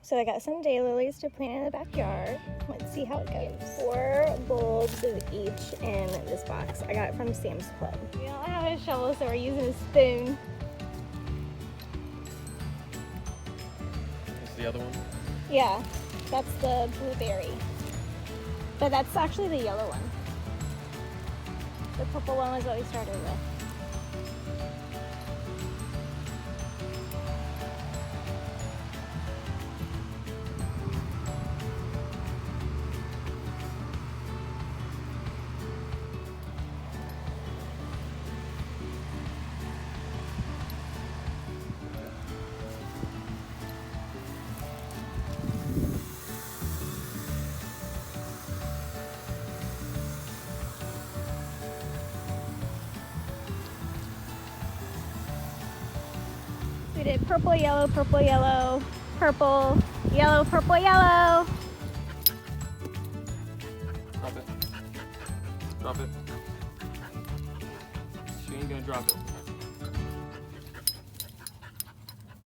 So I got some daylilies to plant in the backyard. Let's see how it goes. 4 bulbs of each in this box. I got it from Sam's Club. We don't have a shovel, so we're using a spoon. Is the other one? Yeah, that's the blueberry. But that's actually the yellow one. The purple one was what we started with. We did purple, yellow, purple, yellow, purple, yellow, purple, yellow. Drop it. Drop it. She ain't gonna drop it.